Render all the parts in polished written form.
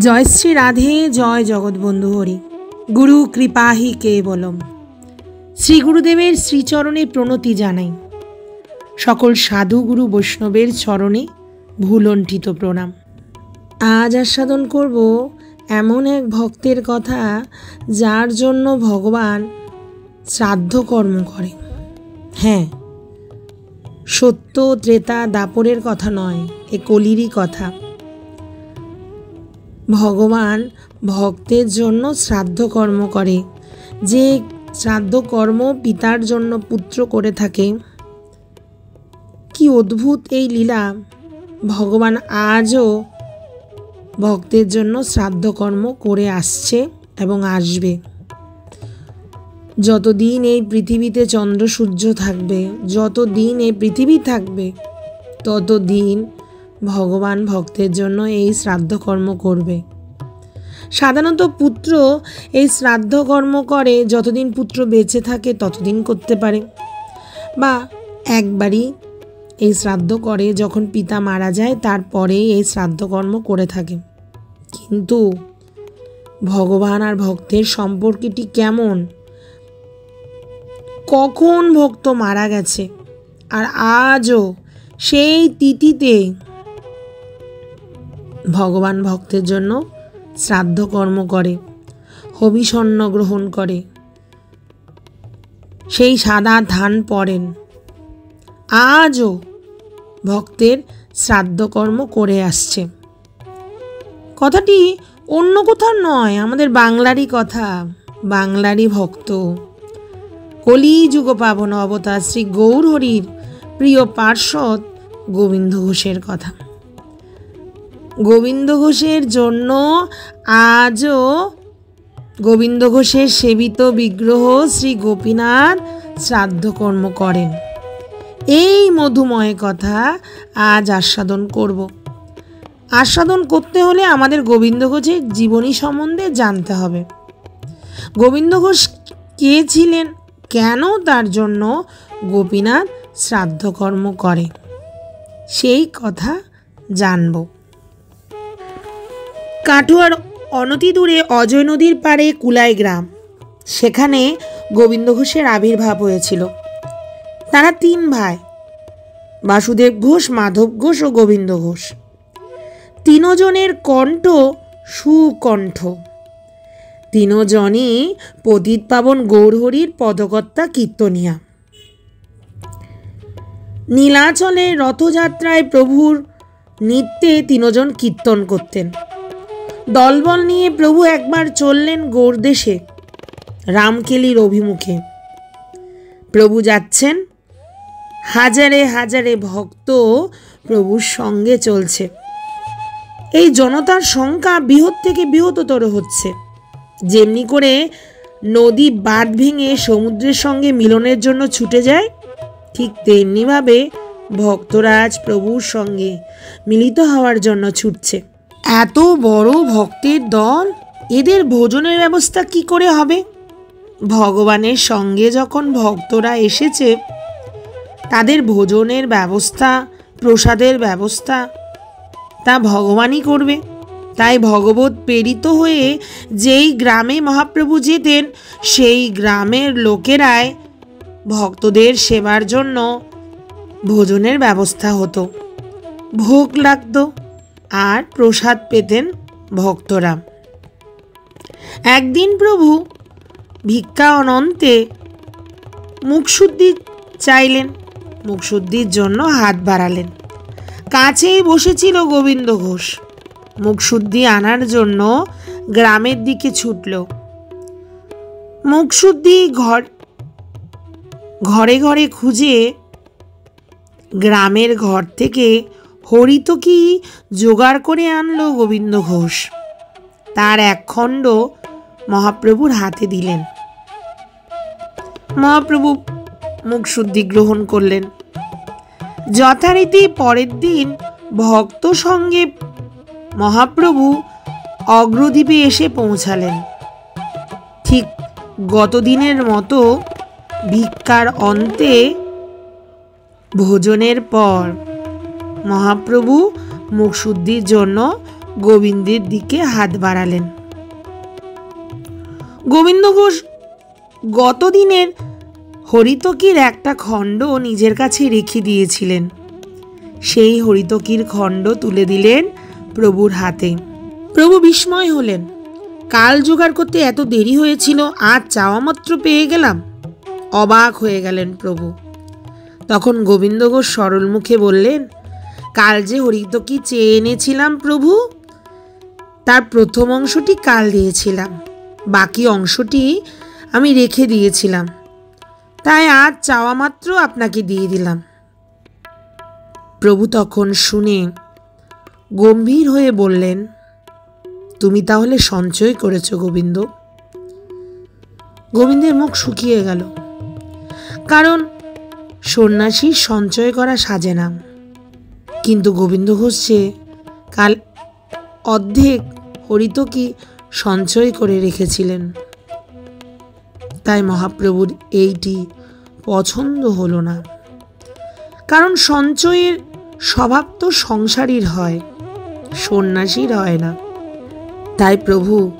জয় শ্রী রাধে, জয় জগৎবন্ধু হরি। গুরু কৃপাহি কেবলম। শ্রী গুরুদেবের শ্রীচরণে প্রণতি জানাই। সকল সাধু গুরু বৈষ্ণবের চরণে ভুলণ্ঠিত প্রণাম। আজ আস্বাদন করব এমন এক ভক্তের কথা, যার জন্য ভগবান শ্রাদ্ধ কর্ম করে। হ্যাঁ, সত্য ত্রেতা দাপরের কথা নয়, এ কলিরই কথা। ভগবান ভক্তের জন্য শ্রাদ্ধ কর্ম করে। যে শ্রাদ্ধ কর্ম পিতার জন্য পুত্র করে থাকে, কি অদ্ভুত এই লীলা! ভগবান আজও ভক্তের জন্য শ্রাদ্ধ কর্ম করে আসছে এবং আসবে। যতদিন এই পৃথিবীতে চন্দ্র সূর্য থাকবে, যতদিন এই পৃথিবী থাকবে, ততদিন ভগবান ভক্তের জন্য এই শ্রাদ্ধ কর্ম করবে। সাধারণত পুত্র এই শ্রাদ্ধ কর্ম করে যতদিন পুত্র বেঁচে থাকে ততদিন করতে পারে, বা একবারই এই শ্রাদ্ধ করে যখন পিতা মারা যায় তারপরেই এই শ্রাদ্ধ কর্ম করে থাকে। কিন্তু ভগবান আর ভক্তের সম্পর্কটি কেমন? কখন ভক্ত মারা গেছে আর আজও সেই তিথিতে ভগবান ভক্তের জন্য শ্রাদ্ধ কর্ম করে, হবিষণ্য গ্রহণ করে, সেই সাদা ধান পড়েন। আজও ভক্তের শ্রাদ্ধ কর্ম করে আসছে। কথাটি অন্য কোথাও নয়, আমাদের বাংলারই কথা, বাংলারই ভক্ত, কলিযুগ পাবন অবতার শ্রী গৌর হরির প্রিয় পার্ষদ গোবিন্দ ঘোষের কথা। গোবিন্দ ঘোষের জন্য আজও গোবিন্দ ঘোষের সেবিত বিগ্রহ শ্রী গোপীনাথ শ্রাদ্ধ কর্ম করেন। এই মধুময় কথা আজ আস্বাদন করব। আস্বাদন করতে হলে আমাদের গোবিন্দ ঘোষের জীবনী সম্বন্ধে জানতে হবে। গোবিন্দ ঘোষ কে ছিলেন, কেন তার জন্য গোপীনাথ শ্রাদ্ধ কর্ম করে, সেই কথা জানব। কাটোয়ার অনতি দূরে অজয় নদীর পাড়ে কুলাই গ্রাম, সেখানে গোবিন্দ ঘোষের আবির্ভাব হয়েছিল। তারা তিন ভাই, বাসুদেব ঘোষ, মাধব ঘোষ ও গোবিন্দ ঘোষ। তিনজনের কণ্ঠ সুকণ্ঠ। তিনজনই পতিত পাবন গৌরহরির পদকর্তা কীর্তনিয়া। নীলাচলে রথযাত্রায় প্রভুর নৃত্যে তিনজন কীর্তন করতেন। দলবল নিয়ে প্রভু একবার চললেন গৌরদেশে, রামকেলির অভিমুখে। প্রভু যাচ্ছেন, হাজারে হাজারে ভক্ত প্রভুর সঙ্গে চলছে। এই জনতার সংখ্যা বৃহৎ থেকে বৃহত্তর হচ্ছে। যেমনি করে নদী বাঁধ ভেঙে সমুদ্রের সঙ্গে মিলনের জন্য ছুটে যায়, ঠিক তেমনিভাবে ভক্তরা আজ প্রভুর সঙ্গে মিলিত হওয়ার জন্য ছুটছে। এত বড় ভক্তের দল, এদের ভোজনের ব্যবস্থা কি করে হবে? ভগবানের সঙ্গে যখন ভক্তরা এসেছে, তাদের ভোজনের ব্যবস্থা, প্রসাদের ব্যবস্থা তা ভগবানই করবে। তাই ভগবত প্রেরিত হয়ে যেই গ্রামে মহাপ্রভু যেতেন, সেই গ্রামের লোকেরাই ভক্তদের সেবার জন্য ভোজনের ব্যবস্থা হতো। ভোগ লাগত আর প্রসাদ পেতেন ভক্তরা। একদিন প্রভু ভিক্ষা অনন্তে মুখশুদ্ধি চাইলেন। মুখশুদ্ধির জন্য হাত বাড়ালেন। কাছেই বসেছিল গোবিন্দ ঘোষ। মুখশুদ্ধি আনার জন্য গ্রামের দিকে ছুটল। মুখশুদ্ধি ঘরে ঘরে খুঁজে গ্রামের ঘর থেকে হরিতকি জোগাড় করে আনলো গোবিন্দ ঘোষ। তার একখণ্ড মহাপ্রভুর হাতে দিলেন। মহাপ্রভু মুখশুদ্ধি গ্রহণ করলেন। যথারীতি পরের দিন ভক্ত সঙ্গে মহাপ্রভু অগ্রদ্বীপে এসে পৌঁছালেন। ঠিক গতদিনের মতো ভিক্ষার অন্তে ভোজনের পর মহাপ্রভু মুখশুদ্ধির জন্য গোবিন্দের দিকে হাত বাড়ালেন। গোবিন্দ ঘোষ গতদিনের হরিতকির একটা খণ্ড নিজের কাছে রেখে দিয়েছিলেন। সেই হরিতকির খণ্ড তুলে দিলেন প্রভুর হাতে। প্রভু বিস্ময় হলেন। কাল জোগাড় করতে এত দেরি হয়েছিল, আজ চাওয়া মাত্র পেয়ে গেলাম। অবাক হয়ে গেলেন প্রভু। তখন গোবিন্দ ঘোষ সরল মুখে বললেন, কাল যে হরিতকি চেয়ে এনেছিলাম প্রভু, তার প্রথম অংশটি কাল দিয়েছিলাম, বাকি অংশটি আমি রেখে দিয়েছিলাম, তাই আজ চাওয়া মাত্র আপনাকে দিয়ে দিলাম। প্রভু তখন শুনে গম্ভীর হয়ে বললেন, তুমি তাহলে সঞ্চয় করেছ গোবিন্দ। গোবিন্দের মুখ শুকিয়ে গেল, কারণ সন্ন্যাসীর সঞ্চয় করা সাজে না। কিন্তু গোবিন্দ ঘোষ যে কাল অর্ধেক হরিতকি সঞ্চয় করে রেখেছিলেন, তাই মহাপ্রভুর এইটি পছন্দ হলো না। কারণ সঞ্চয়ের স্বভাব তো সংসারীর হয়, সন্ন্যাসীর হয় না। তাই প্রভু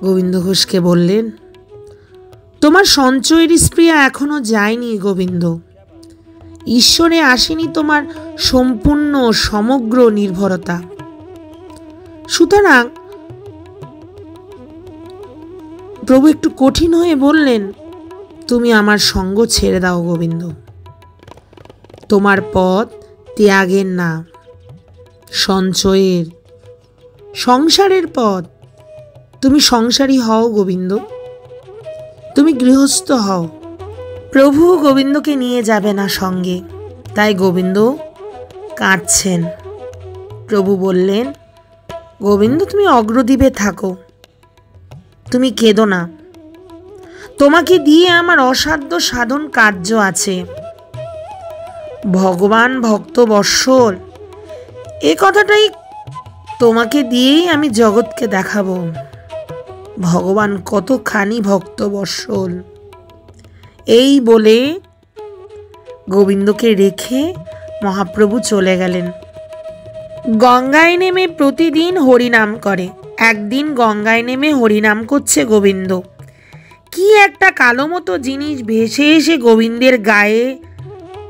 গোবিন্দ ঘোষকে বললেন, তোমার সঞ্চয়ের স্পৃহা এখনো যায়নি গোবিন্দ। ঈশ্বরে আসেনি তোমার সম্পূর্ণ সমগ্র নির্ভরতা। সুতরাং প্রভু একটু কঠিন হয়ে বললেন, তুমি আমার সঙ্গ ছেড়ে দাও গোবিন্দ। তোমার পথ ত্যাগের না, সঞ্চয়ের, সংসারের পথ। তুমি সংসারী হও গোবিন্দ, তুমি গৃহস্থ হও। প্রভু গোবিন্দকে নিয়ে যাবে না সঙ্গে, তাই গোবিন্দ কাঁদছেন। প্রভু বললেন, গোবিন্দ তুমি অগ্রদ্বীপে থাকো, তুমি কেঁদো না। তোমাকে দিয়ে আমার অসাধ্য সাধন কার্য আছে। ভগবান ভক্ত বৎসল, এ কথাটাই তোমাকে দিয়েই আমি জগৎকে দেখাবো। ভগবান কতখানি ভক্ত বৎসল। এই বলে গোবিন্দকে রেখে মহাপ্রভু চলে গেলেন। গঙ্গায় নেমে প্রতিদিন হরিনাম করে। একদিন গঙ্গায় নেমে হরিনাম করছে গোবিন্দ। কি একটা কালো মতো জিনিস ভেসে এসে গোবিন্দের গায়ে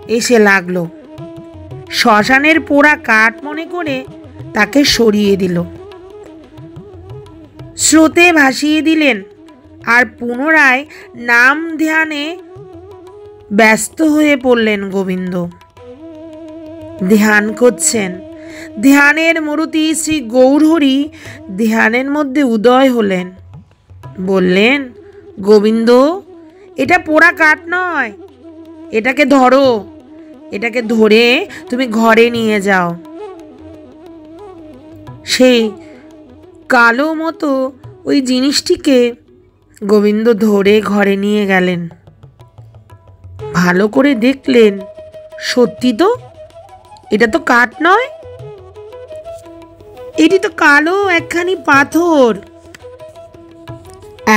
এসে লাগলো। শ্মশানের পোড়া কাঠ মনে করে তাকে সরিয়ে দিল, স্রোতে ভাসিয়ে দিলেন। আর পুনরায় নাম ধ্যানে ব্যস্ত হয়ে পড়লেন গোবিন্দ। ধ্যান করছেন। ধ্যানের মূর্তি শ্রী গৌরহরি ধ্যানের মধ্যে উদয় হলেন। বললেন, গোবিন্দ, এটা পোড়া কাঠ নয়, এটাকে ধরো, এটাকে ধরে তুমি ঘরে নিয়ে যাও। সেই কালো মতো ওই জিনিসটিকে গোবিন্দ ধরে ঘরে নিয়ে গেলেন। ভালো করে দেখলেন, সত্যি তো, এটা তো কাঠ নয়, এটি তো কালো একখানি পাথর।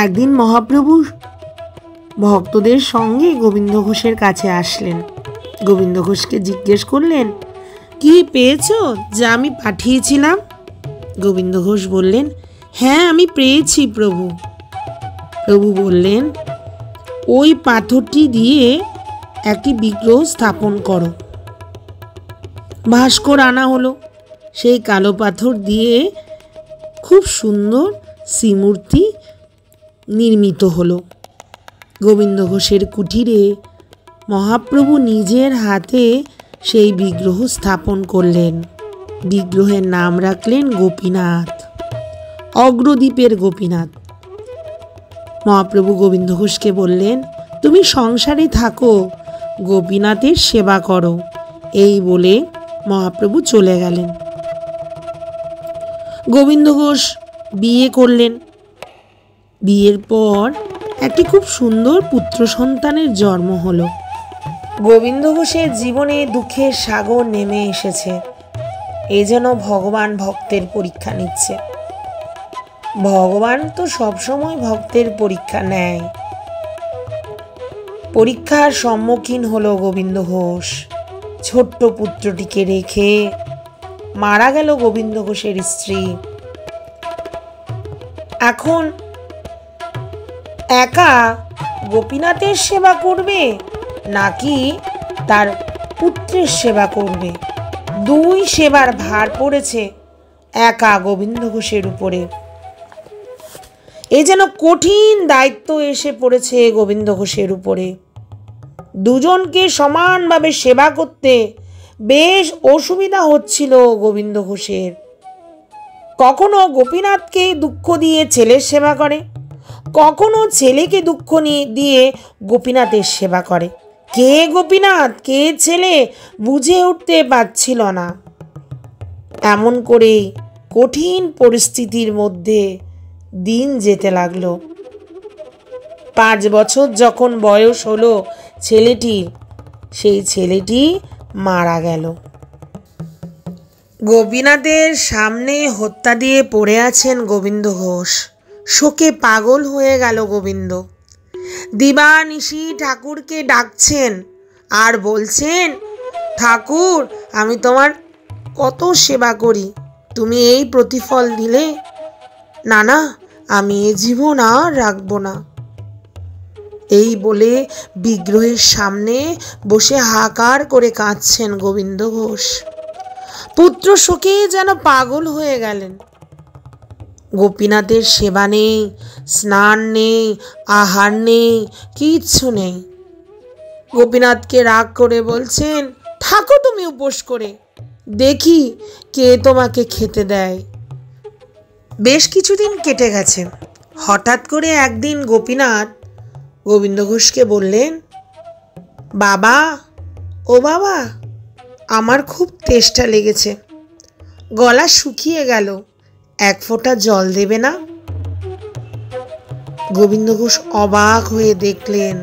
একদিন মহাপ্রভু ভক্তদের সঙ্গে গোবিন্দ ঘোষের কাছে আসলেন। গোবিন্দ ঘোষকে জিজ্ঞেস করলেন, কি পেয়েছো যা আমি পাঠিয়েছিলাম? গোবিন্দ ঘোষ বললেন, হ্যাঁ আমি পেয়েছি প্রভু। প্রভু বললেন, ওই পাথরটি দিয়ে একটি বিগ্রহ স্থাপন করো। ভাস্কর আনা হলো। সেই কালো পাথর দিয়ে খুব সুন্দর শ্রীমূর্তি নির্মিত হলো। গোবিন্দ ঘোষের কুঠিরে মহাপ্রভু নিজের হাতে সেই বিগ্রহ স্থাপন করলেন। বিগ্রহের নাম রাখলেন গোপীনাথ, অগ্রদ্বীপের গোপীনাথ। মহাপ্রভু গোবিন্দ ঘোষকে বললেন, তুমি সংসারে থাকো, গোপীনাথের সেবা করো। এই বলে মহাপ্রভু চলে গেলেন। গোবিন্দ ঘোষ বিয়ে করলেন। বিয়ের পর একটি খুব সুন্দর পুত্র সন্তানের জন্ম হলো। গোবিন্দ ঘোষের জীবনে দুঃখের সাগর নেমে এসেছে। এই যেন ভগবান ভক্তের পরীক্ষা নিচ্ছে। ভগবান তো সবসময় ভক্তের পরীক্ষা নেয়। পরীক্ষার সম্মুখীন হলো গোবিন্দ ঘোষ। ছোট্ট পুত্রটিকে রেখে মারা গেল গোবিন্দ ঘোষের স্ত্রী। এখন একা গোপীনাথের সেবা করবে নাকি তার পুত্রের সেবা করবে? দুই সেবার ভার পড়েছে একা গোবিন্দ ঘোষের উপরে। এ যেন কঠিন দায়িত্ব এসে পড়েছে গোবিন্দ ঘোষের উপরে। দুজনকে সমানভাবে সেবা করতে বেশ অসুবিধা হচ্ছিল গোবিন্দ ঘোষের। কখনো গোপীনাথকে দুঃখ দিয়ে ছেলের সেবা করে, কখনো ছেলেকে দুঃখ দিয়ে গোপীনাথের সেবা করে। কে গোপীনাথ কে ছেলে বুঝে উঠতে পারছিল না। এমন করেই কঠিন পরিস্থিতির মধ্যে দিন যেতে লাগলো। 5 বছর যখন বয়স হলো ছেলেটির, সেই ছেলেটি মারা গেল। গোপীনাথের সামনে হত্যা দিয়ে পড়ে আছেন গোবিন্দ ঘোষ। শোকে পাগল হয়ে গেল গোবিন্দ। দিবানিশি ঠাকুরকে ডাকছেন আর বলছেন, ঠাকুর, আমি তোমার কত সেবা করি, তুমি এই প্রতিফল দিলে? না না, আমি এ জীবন আর রাখবো না। এই বলে বিগ্রহের সামনে বসে হাহাকার করে কাঁদছেন গোবিন্দ ঘোষ। পুত্র শোকে যেন পাগল হয়ে গেলেন। গোপীনাথের সেবা নেই, স্নান নেই, আহার নেই, কিচ্ছু নেই। গোপীনাথকে রাগ করে বলছেন, থাকো তুমি উপোস করে, দেখি কে তোমাকে খেতে দেয়। বেশ কিছুদিন কেটে গেছে। হঠাৎ করে একদিন গোপীনাথ গোবিন্দ ঘোষকে বললেন, বাবা, ও বাবা, আমার খুব তেষ্টা লেগেছে, গলা শুকিয়ে গেল, এক ফোঁটা জল দেবে না? গোবিন্দ ঘোষ অবাক হয়ে দেখলেন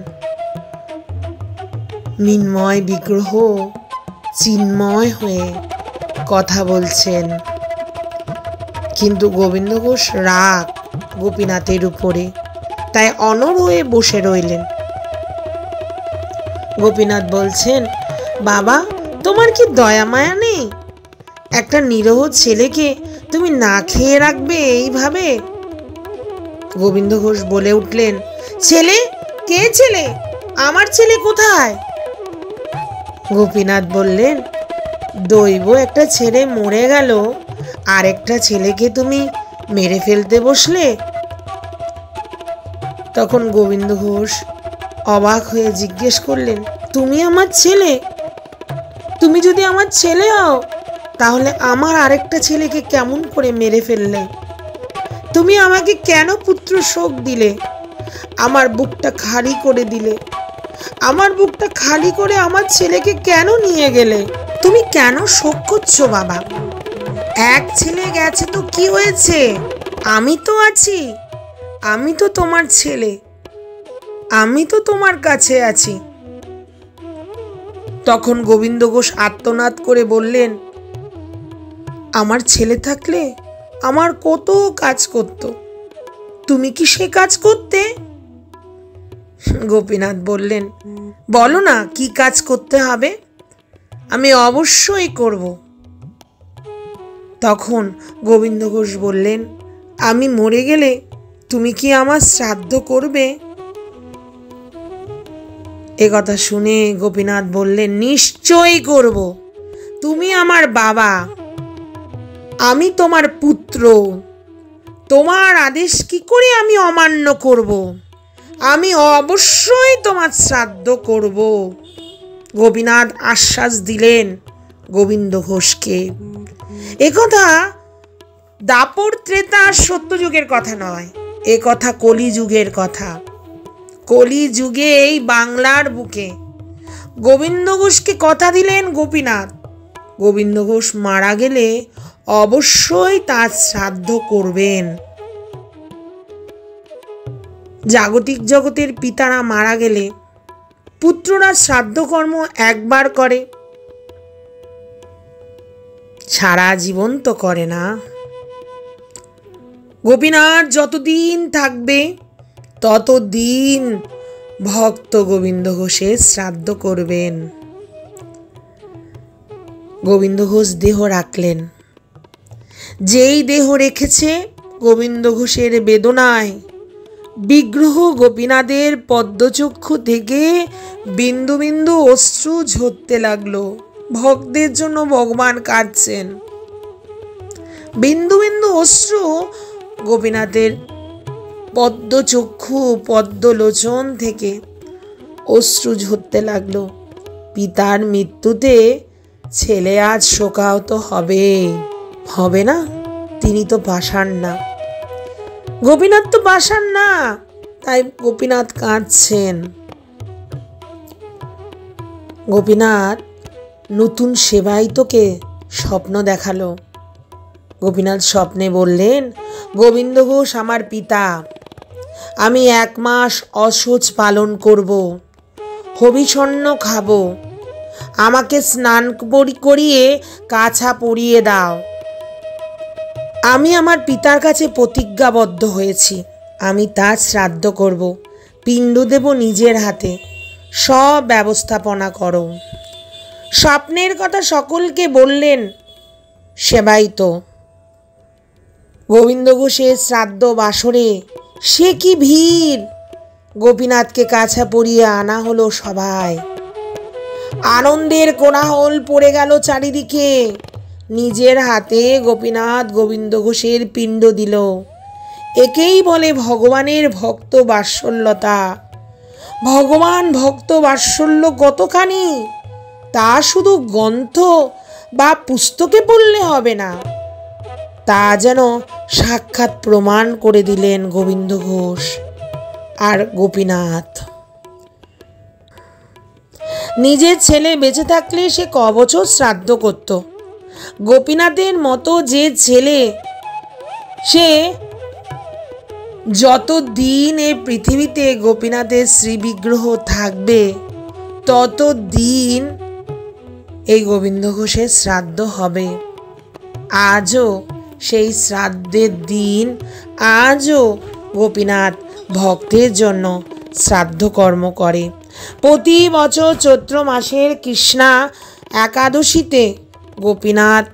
মৃন্ময় বিগ্রহ চিন্ময় হয়ে কথা বলছেন। কিন্তু গোবিন্দ ঘোষ রাগ গোপীনাথের উপরে, তাই অনড় হয়ে বসে রইলেন। গোপীনাথ বলছেন, বাবা, তোমার কি দয়া মায়া নেই? একটা নিরহ ছেলেকে তুমি না খেয়ে রাখবে এইভাবে? গোবিন্দ ঘোষ বলে উঠলেন, ছেলে? কে ছেলে? আমার ছেলে কোথায়? গোপীনাথ বললেন, দৈব একটা ছেলে মরে গেল, আর একটা ছেলেকে তুমি মেরে ফেলতে বসলে। তখন গোবিন্দ ঘোষ অবাক হয়ে জিজ্ঞেস করলেন, তুমি আমার ছেলে? তুমি যদি আমার ছেলে হও, তাহলে আমার আরেকটা ছেলেকে কেমন করে মেরে ফেললে? তুমি আমাকে কেন পুত্র শোক দিলে? আমার বুকটা খালি করে দিলে। আমার বুকটা খালি করে আমার ছেলেকে কেন নিয়ে গেলে? তুমি কেন শোক করছো বাবা? এক ছেলে গেছে তো কি হয়েছে? আমি তো আছি, আমি তো তোমার ছেলে, আমি তো তোমার কাছে আছি। তখন গোবিন্দ ঘোষ আর্তনাদ করে বললেন, আমার ছেলে থাকলে আমার কত কাজ করত, তুমি কি সে কাজ করতে? গোপীনাথ বললেন, বলো না কি কাজ করতে হবে, আমি অবশ্যই করব। তখন গোবিন্দ ঘোষ বললেন, আমি মরে গেলে তুমি কি আমার শ্রাদ্ধ করবে? এ কথা শুনে গোপীনাথ বললেন, নিশ্চয়ই করব, তুমি আমার বাবা, আমি তোমার পুত্র, তোমার আদেশ কি করে আমি অমান্য করব? আমি অবশ্যই তোমার শ্রাদ্ধ করব। গোপীনাথ আশ্বাস দিলেন গোবিন্দ ঘোষকে। একথা দাপর ত্রেতা সত্যযুগের কথা নয়, এ কথা কলিযুগের কথা। কলিযুগে এই বাংলার বুকে গোবিন্দ ঘোষকে কথা দিলেন গোপীনাথ, গোবিন্দ ঘোষ মারা গেলে অবশ্যই তার শ্রাদ্ধ করবেন। জাগতিক জগতের পিতারা মারা গেলে পুত্ররা শ্রাদ্ধকর্ম একবার করে, সারা জীবন তো করে না। গোপীনাথ যতদিন থাকবে ততদিন ভক্ত গোবিন্দ ঘোষের শ্রাদ্ধ করবেন। গোবিন্দ ঘোষ দেহ রাখলেন। যেই দেহ রেখেছে গোবিন্দ ঘোষের বেদনায় বিগ্রহ গোপীনাথের পদ্মচক্ষু থেকে বিন্দু বিন্দু অশ্রু ঝরতে লাগলো। ভক্তের জন্য ভগবান কাঁদছেন। বিন্দু বিন্দু অশ্রু গোপীনাথের পদ্মচক্ষু পদ্মলোচন থেকে অশ্রু ঝরতে লাগলো। পিতার মৃত্যুতে ছেলে আজ শোকাহত হবে না? তিনি তো পাষাণ না, গোপীনাথ তো পাষাণ না, তাই গোপীনাথ কাঁদছেন। গোপীনাথ নতুন সেবায়িতকে স্বপ্ন দেখালো। গোপীনাথ স্বপ্নে বললেন, গোবিন্দ ঘোষ আমার পিতা, আমি 1 মাস অশৌচ পালন করব, হবিষণ্য খাব, আমাকে স্নান করিয়ে কাছা পরিয়ে দাও। আমি আমার পিতার কাছে প্রতিজ্ঞাবদ্ধ হয়েছি, আমি তার শ্রাদ্ধ করব, পিণ্ড দেব নিজের হাতে, সব ব্যবস্থাপনা করো। স্বপ্নের কথা সকলকে বললেন সেবায়িত। গোবিন্দ ঘোষের শ্রাদ্ধ বাসরে সে কি ভিড়! গোপীনাথকে কাছা পরিয়ে আনা হলো সবাই। আনন্দের কোলাহল পড়ে গেল চারিদিকে। নিজের হাতে গোপীনাথ গোবিন্দ ঘোষের পিণ্ড দিল। একেই বলে ভগবানের ভক্ত বাৎসল্যতা। ভগবান ভক্ত বাৎসল্য কতখানি তা শুধু গ্রন্থ বা পুস্তকে পড়লে হবে না, তা যেন সাক্ষাৎ প্রমাণ করে দিলেন গোবিন্দ ঘোষ আর গোপীনাথ। নিজের ছেলে বেঁচে থাকলে সে ক বছর শ্রাদ্ধ করত। গোপীনাথের মতো যে ছেলে, সে যতদিন এই পৃথিবীতে গোপীনাথের শ্রীবিগ্রহ থাকবে ততদিন এই গোবিন্দ ঘোষের শ্রাদ্ধ হবে। আজও সেই শ্রাদ্ধের দিন, আজও গোপীনাথ ভক্তের জন্য শ্রাদ্ধ কর্ম করে। প্রতি বছর চৈত্র মাসের কৃষ্ণা একাদশীতে গোপীনাথ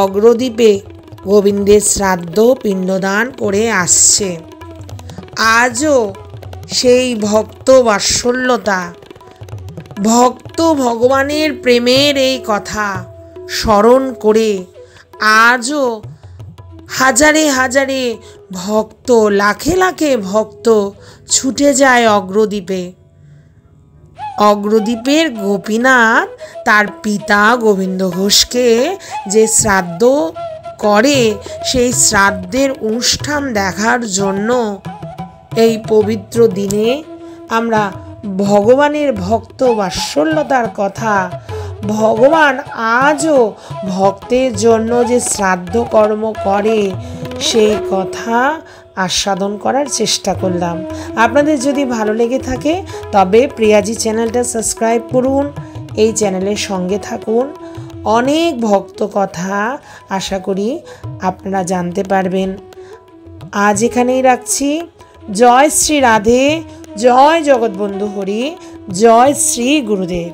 অগ্রদ্বীপে গোবিন্দের শ্রাদ্ধ পিণ্ডদান করে আসছে। আজও সেই ভক্ত বাৎসল্যতা, ভক্ত ভগবানের প্রেমের এই কথা স্মরণ করে আজও হাজারে হাজারে ভক্ত, লাখে লাখে ভক্ত ছুটে যায় অগ্রদ্বীপে। অগ্রদ্বীপের গোপীনাথ তার পিতা গোবিন্দ ঘোষকে যে শ্রাদ্ধ করে, সেই শ্রাদ্ধের অনুষ্ঠান দেখার জন্য এই পবিত্র দিনে আমরা ভগবানের ভক্ত বাৎসল্যতার কথা, ভগবান আজও ভক্তের জন্য যে শ্রাদ্ধ কর্ম করে সেই কথা আস্বাদন করার চেষ্টা করলাম। আপনাদের যদি ভালো লেগে থাকে তবে প্রিয়াজি চ্যানেলটা সাবস্ক্রাইব করুন, এই চ্যানেলের সঙ্গে থাকুন। অনেক ভক্ত কথা আশা করি আপনারা জানতে পারবেন। আজ এখানেই রাখছি। জয় শ্রী রাধে, জয় জগৎবন্ধু হরি, জয় শ্রী গুরুদেব।